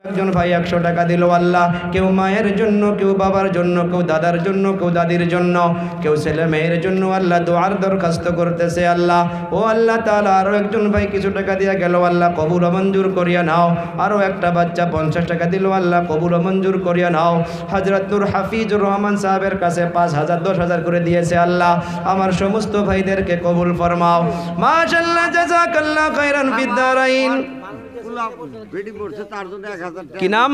একজন ভাই 100 টাকা দিল আল্লাহ, কেউ মায়ের জন্য, কেউ বাবার জন্য, কেউ দাদার জন্য, কেউ দাদির জন্য, কেউ ছেলে মেয়ের জন্য আল্লাহ দোয়ার দরখাস্ত করতেছে আল্লাহ। ও আল্লাহ তাআলা, আরো একজন ভাই কিছু টাকা দিয়ে গেল আল্লাহ, কবুল ও মঞ্জুর করিয়া নাও। আরো একটা বাচ্চা 50 টাকা দিল আল্লাহ, কবুল ও মঞ্জুর করিয়া নাও। হযরত নূর হাফিজুর রহমান সাহেবের কাছে 5000 10,000 করে দিয়েছে আল্লাহ। আমার সমস্ত ভাইদেরকে কবুল ফরমাও। মাশাআল্লাহ, জাযাকাল্লাহ খাইরান ফিদ দারাইন। কি নাম?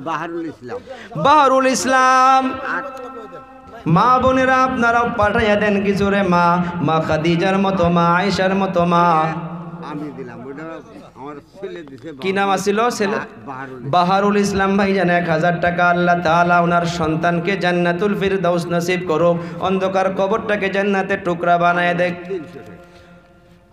বাহারুল ইসলাম। বাহারুল ইসলাম। মা বোনেরা আপনারাও পাঠাইয়া দেন কিছু রে মা, মা খাদিজার মতো, মা আয়েশার মতো মা। আমি দিলাম, ওটা আমার ছেলে দিছে। কি নাম আছিল ছেলে? বাহারুল। বাহারুল ইসলাম ভাইজান 1000 টাকা। আল্লাহ তাআলা ওনার সন্তানকে জান্নাতুল ফিরদাউস নসিব করুক, অন্ধকার কবরটাকে জান্নাতের টুকরা বানায় দেখ। 300 টাকা।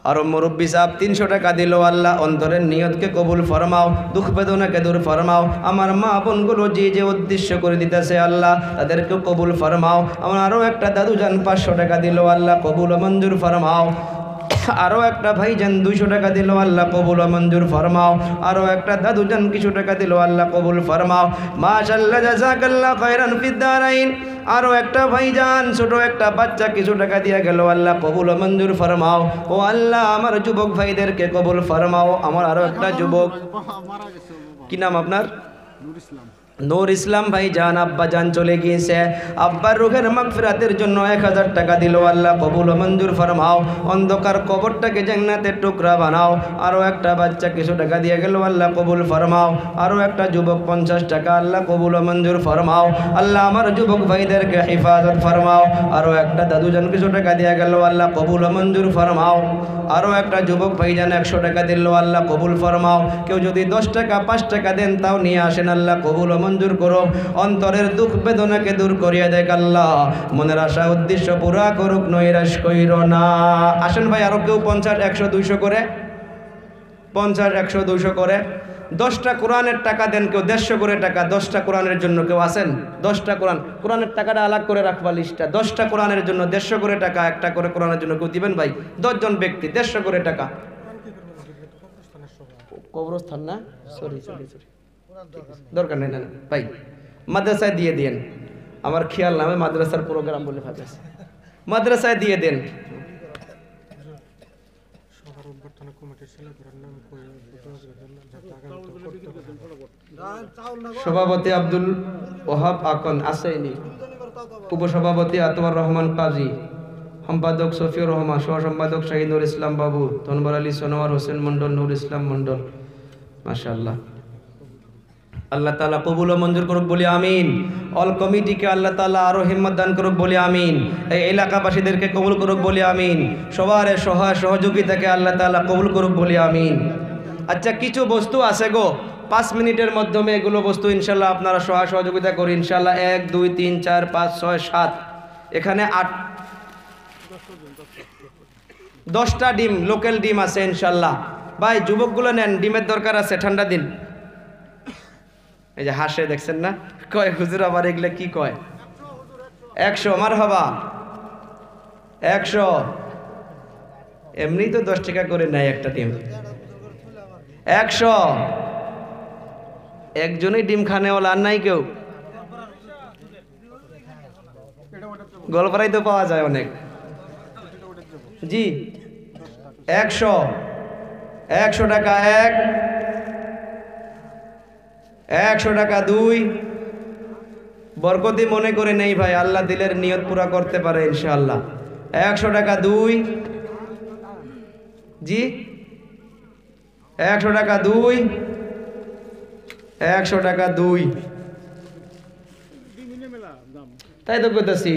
আর মুরব্বী সাহেব 300 টাকা দিল আল্লাহ, অন্তরের নিয়তকে কবুল ফরমাও, দুঃখ বেদনাকে দূর ফরমাও। আমার মা বোনগুলো যে যে উদ্দেশ্য করে দিতেছে আল্লাহ, তাদেরকে কবুল ফরমাও। আমার আরো একটা দাদু জান 500 টাকা দিল আল্লাহ, কবুল ও মঞ্জুর ফরমাও। আরো একটা ভাইজান 200 টাকা দিল আল্লাহ, কবুল ও মঞ্জুর ফরমাও। আরো একটা দাদু জান কিছু টাকা দিল আল্লাহ, কবুল ফরমাও। মাশাআল্লাহ, জাযাকাল্লাহ খাইরান ফিদ দারাইন। আরো একটা ভাইজান ছোট একটা বাচ্চা কিছু টাকা দিয়ে গেল আল্লাহ, কবুল ও মঞ্জুর ফরমাও। ও আল্লাহ, আমার যুবক ভাইদেরকে কবুল ফরমাও। আমার আরো একটা যুবক, কি নাম আপনার? নূর ইসলাম। নূর ইসলাম ভাই জান, আব্বা জান চলে গিয়েছে, আব্বার রুহের মাগফিরাতের জন্য 1000 টাকা দিল আল্লাহ, কবুল ও মঞ্জুর ফরমাও। অন্ধকার কবরটাকে জান্নাতের টুকরা বানাও। আরো একটা বাচ্চা কিছু টাকা দিয়ে গেল আল্লাহ, কবুল ফরমাও। আরো একটা যুবক 50 টাকা আল্লাহ, কবুল ও মঞ্জুর ফরমাও। আল্লাহ আমার যুবক ভাইদেরকে হেফাজত ফরমাও। আরো একটা দাদু জান কিছু টাকা দিয়ে গেল আল্লাহ, কবুল ও মঞ্জুর ফরমাও। আরো একটা যুবক ভাইজান 100 টাকা দিল আল্লাহ, কবুল ফরমাও। কেউ যদি 10 টাকা 5 টাকা দেন তাও নিয়ে আসেন আল্লাহ, কবুল ও মঞ্জুর করো। অন্তরের দুঃখ বেদনাকে দূর করিয়া দেখ আল্লাহ, মনের আশা উদ্দেশ্য পুরা করুক, নৈরাশ কইর না। আসেন ভাই, আরো কেউ 50 100 200 করে, 50 100 200 করে। 10টা কোরআনের টাকা দেন কেউ, 150 করে টাকা। 10টা কোরআনের জন্য কেউ আছেন? 10টা কোরআনের টাকাটা আলাগ করে রাখবা লিস্টটা। 10টা কোরআনের জন্য 150 করে টাকা, একটা করে কোরআনের জন্য কেউ দিবেন ভাই? 10 জন ব্যক্তি 150 করে টাকা। কবরস্থান না, সরি দরকার নেই, না ভাই, মাদ্রাসায় দিয়ে দেন। আমার খেয়াল নামে মাদ্রাসার প্রোগ্রাম বলে ভাবছে, মাদ্রাসায় দিয়ে দেন। সভাপতি আব্দুল ওহাব আকন আসেনি, উপসভাপতি আতওয়ার রহমান কাজী, সম্পাদক সফিউর রহমান, সহ সম্পাদক শাহিনুর ইসলাম বাবু, তনবর আলী সোনোয়ার হোসেন মন্ডল, নূর ইসলাম মন্ডল। মাশাআল্লাহ, আল্লাহ তাআলা কবুল ও মঞ্জুর করুক বলি আমিন। অল কমিটিকে আল্লাহ তাআলা আরো হিম্মত দান করুক বলি আমিন। এই এলাকাবাসীদেরকে কবুল করুক বলি আমিন। সবার সহায় সহযোগিতাকে আল্লাহ তাআলা কবুল করুক বলি আমিন। আচ্ছা, কিছু বস্তু আছে গো, 5 মিনিটের মাধ্যমে এগুলো বস্তু ইনশাল্লাহ আপনারা সহায় সহযোগিতা করি ইনশাল্লাহ। 1 2 3 4 5 6 7, এখানে 10টা ডিম, লোকাল ডিম আছে ইনশাল্লাহ। ভাই যুবকগুলো নেন, ডিমের দরকার আছে, ঠান্ডা দিন। এই যে হাসে দেখছেন না, কয় হুজুর আবার এগুলো কি কয়? 100, মারহাবা 100। এমনি তো 10 টাকা করে নেয় একটা ডিম। 100, একজনই ডিম খানেওয়ালা, আর নাই কেউ? গোলপাড়াই তো পাওয়া যায় অনেক। জি 100, 100 টাকা 1, 100 টাকা 2। বরকতি মনে করে নেই ভাই, আল্লাহ দিলের নিয়ত পুরা করতে পারে ইনশাআল্লাহ। 100 টাকা 2, জি 100 টাকা 2, 100 টাকা 2। তাই তো কইতাছি,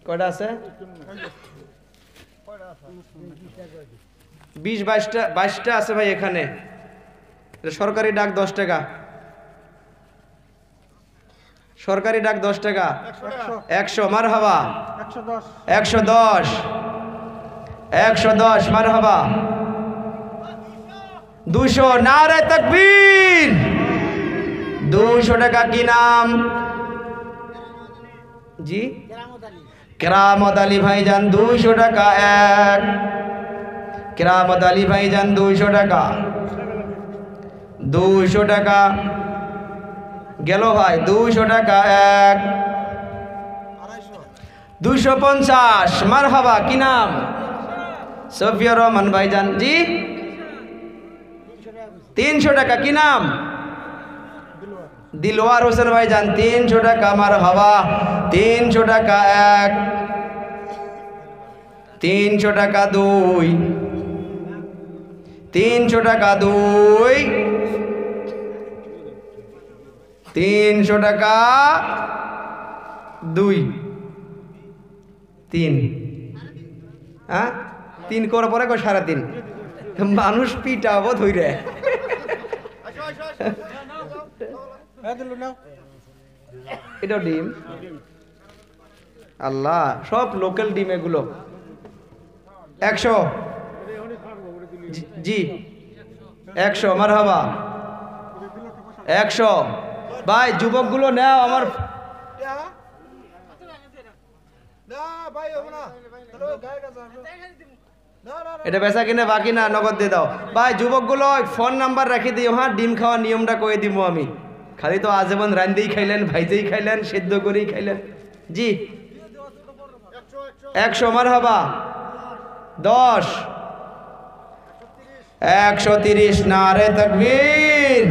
কয়টা আছে? 20 22টা আছে ভাই এখানে। সরকারি ডাক 10 টাকা, সরকারি ডাক 10 টাকা। 100, মারহাবা 110, 110 মারহাবা। 200, নারে তাকবীর। 200 টাকা কি নাম? জি কেরামত আলী ভাইজান, 200 টাকা 1। কেরামত আলী ভাইজান 200 টাকা, 200 টাকা গেল ভাই, 200 টাকা 1, 250 মারহাবা। কি নাম? সফিয়া রহমান ভাইজান। জি 300 টাকা। কি নাম? দিলওয়ার হোসেন ভাইজান 300 টাকা মারহাবা। 300 টাকা 1, 300 টাকা 2, 300 টাকা 2, 300 টাকা 2, 3, হ্যাঁ 3 করার পরে 3.5। মানুষ পিটাবো ধইরে। এটা ডিম, আল্লাহ সব লোকাল ডিম এগুলো। 100। জি 100 মারহাবা। 100 ভাই, যুবকগুলো নাও আমার। এটা বেচা কিনে বাকি না, নগদ দিয়ে দাও ভাই। যুবকগুলো ফোন নাম্বার রাখি দিও, হ্যাঁ ডিম খাওয়ার নিয়মটা কয়ে দিব আমি। খালি তো আজীবন রান্দেই খাইলেন, ভাইজেই খাইলেন, সেদ্ধ করেই খাইলেন। জি 100 মারহাবা। 10, 130 নারে তাকবীর।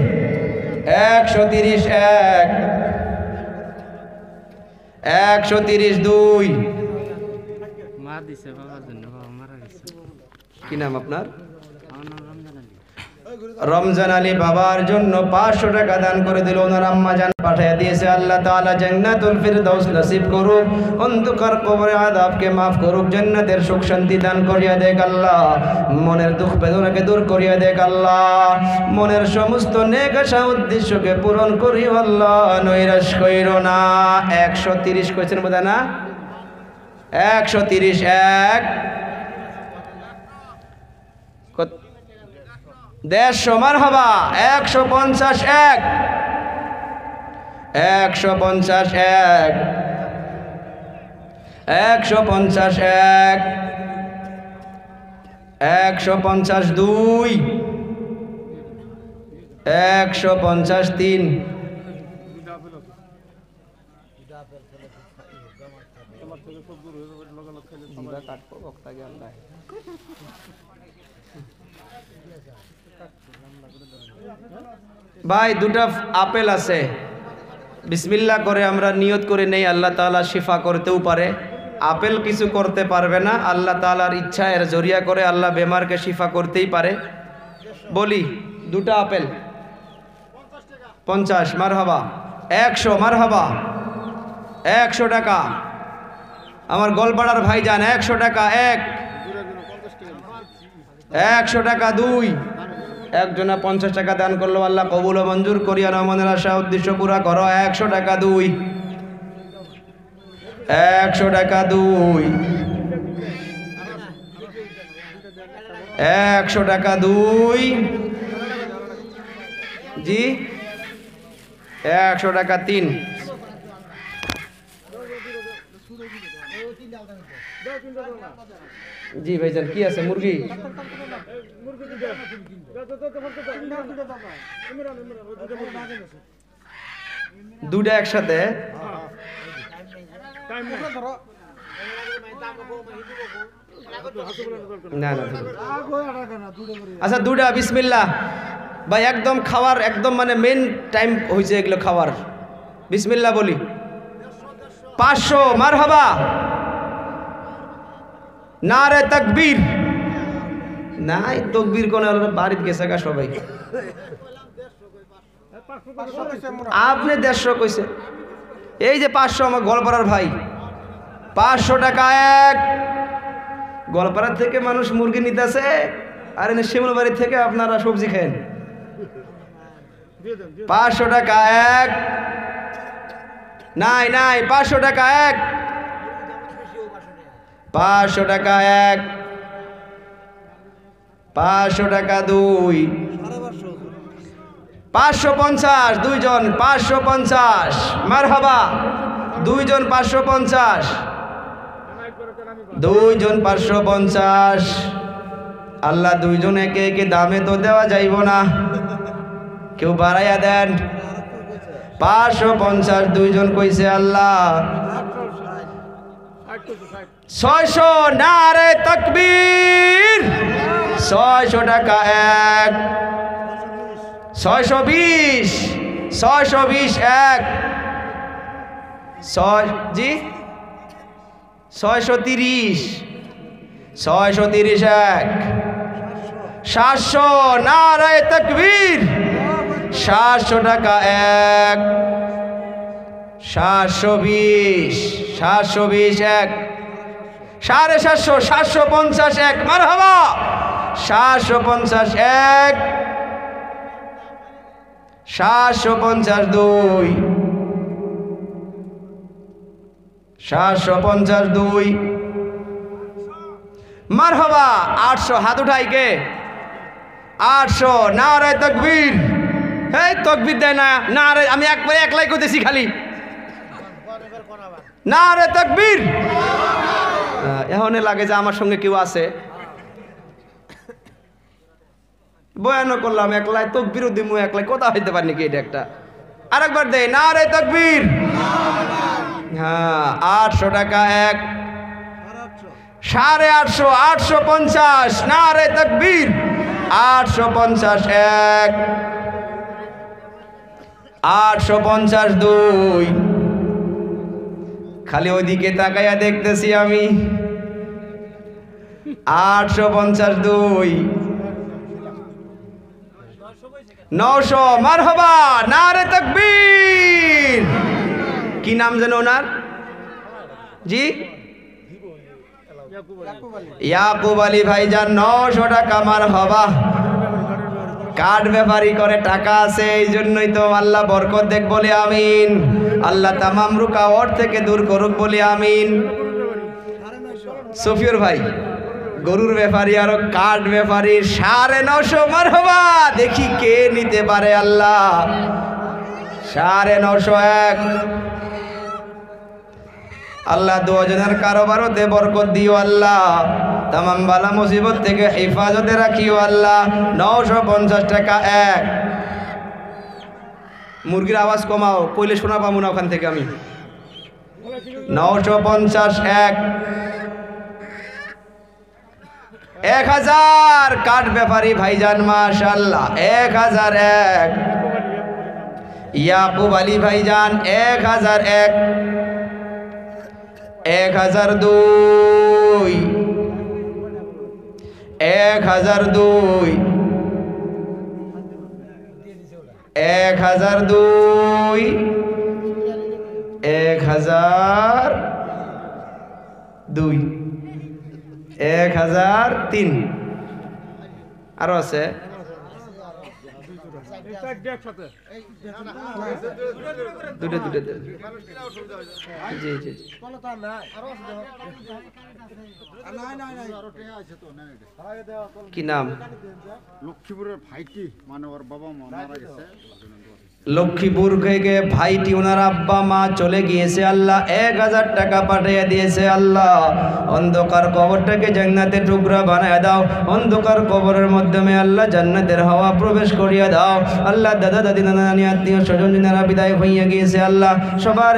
130 1, 130 2। কি নাম আপনার? রমজান আলী বাবার জন্য 500 টাকা দান করে দিল, ওনার আম্মা জান পাঠিয়ে দিয়েছে। আল্লাহ তাআলা জান্নাতুল ফিরদাউস নসিব করুক, অন্ধকার কবরে আযাবকে maaf করুক, জান্নাতের সুখ শান্তি দান করিয়া দেক আল্লাহ। মনের দুঃখ বেদনাকে দূর করিয়া দেক আল্লাহ। মনের সমস্ত নেক আশা উদ্দেশ্যকে পূরণ করিও আল্লাহ, নৈরাশ কইরো না। 130 কইছেন বোধহয় না? 130 1, 150 মারহাবা। 150 1, 150 1, 150 1, 150 2, 150 3। ভাই 2টা আপেল আছে, বিসমিল্লাহ করে আমরা নিয়ত করে নেই, আল্লাহ তাআলা শিফা করতেও পারে। আপেল কিছু করতে পারবে না, আল্লাহ তাআলার ইচ্ছা এর জরিয়া করে আল্লাহ বেমারকে শিফা করতেই পারে। বলি 2টা আপেল 50 মারহাবা। 100 মারহাবা। 100 টাকা আমার গোলপাড়ার ভাইজান। 100 টাকা 1, 100 টাকা 2। একজনা 50 টাকা দান করলো, আল্লাহ কবুল ও মঞ্জুর করিয়া নাও, মনের আশা উদ্দেশ্য পুরা করো। 100 টাকা 2, 100 টাকা 2, 100 টাকা 2। জি 100 টাকা 3। জি ভাইজান কি আছে? মুরগি 2টা একসাথে। না না আচ্ছা 2টা বিসমিল্লাহ ভাই। একদম খাওয়ার একদম মানে মেন টাইম হয়েছে এগুলো খাওয়ার। বিসমিল্লাহ বলি। 500 মারহাবা। নারে তাকবীর। নাই তকবীর কোন বাড়িতে গেছে গা সবাই। আপনি 150 কইছে। এই যে 500 আমার গোলপাড়ার ভাই। 500 টাকা 1। গোলপাড়া থেকে মানুষ মুরগি নিতেছে, আর এনে শিমুল বাড়ি থেকে আপনারা সবজি খান। 500 টাকা 1। নাই নাই 500 টাকা 1, 500 টাকা 1, 500 টাকা 2, 550 দুইজন 550 মারহাবা। দুইজন 550, দুইজন 550। আল্লাহ দুইজন একে একে দামে তো দেওয়া যাইব না, কেউ বাড়াইয়া দেন। 550 দুইজন কইছে আল্লাহ। 600 নারে তাকবীর। 600 টাকা এক। 620 620 এক। 6 630 630 এক। 700 নারে তাকবীর। 700 টাকা এক। 720 720 এক। 750 750 এক। মারহাবা। 750 এক। 750 দুই। 750 দুই। মারহাবা। 800 হাত উঠাই কে? 800 নারে তাকবীর। এই তাকবীর দেয় না, নারে আমি একবারে একলাই কইতেছি খালি নারে তাকবীর। এখন লাগে যে আমার সঙ্গে কেউ আছে, বয়ানও করলাম একলাই, তাকবীরও দিমু একলাই, কথা হইতে পারি নাকি এটা একটা। আরেকবার দেয় নারে তাকবীর। হ্যাঁ 800 টাকা এক। 850 850 নারে তাকবীর। 850 এক। 850 দুই। খালি ওইদিকে তাকাইয়া দেখতেছি আমি। 850 দুই। 900 মারহাবা নারে তাকবীর। কি নাম যেন ওনার? জি ইয়াকুব আলী ভাইজান 900 টাকা মারহাবা। কার্ড ব্যাপারি করে, টাকা আছে, এই জন্যই তো আল্লাহ বরকত দেখ বলে আমিন। আল্লাহ তামাম রুকাওয়াত থেকে দূর করুক বলে আমিন। সফিউর ভাই গরুর ব্যাপারী আর কার্ড ব্যাপারী 950 মারহাবা। দেখি কে নিতে পারে আল্লাহ। 950 এক। আল্লাহ দুজনের কারোবারতে বরকত দিও আল্লাহ, তামাম বালা মুসিবত থেকে হেফাজতে রাখিও আল্লাহ। 950 টাকা এক। মুরগির আওয়াজ কমাও, কইলে শোনা পাবো না ওখান থেকে আমি। 950 এক। 1000 কাঠ ব্যাপারী ভাইজান মাশাআল্লাহ। 1000 এক। ইয়াকুব আলী ভাইজান 1000 এক। 1000 দুই। 1000 দুই। 1000 দুই। 1000 দুই। 1000 তিন। আরো আছে দুটো দুটো। জি জি কি নাম? লক্ষ্মীপুরের ভাইটি, মানে ওর বাবা মা মারা গেছে। লক্ষ্মীপুর থেকে ভাইটি ওনার আব্বা মা চলে গিয়েছে আল্লাহ। 1000 টাকা পাঠিয়ে দিয়েছে আল্লাহ। অন্ধকার কবরটাকে জান্নাতের টুকরা বানায় দাও। অন্ধকার কবরের মাধ্যমে আল্লাহ জান্নাতের হাওয়া প্রবেশ করিয়ে দাও আল্লাহ। দাদা দাদি নানা নানি আত্মীয় স্বজন যারা বিদায় হইয়া গিয়েছে আল্লাহ সবার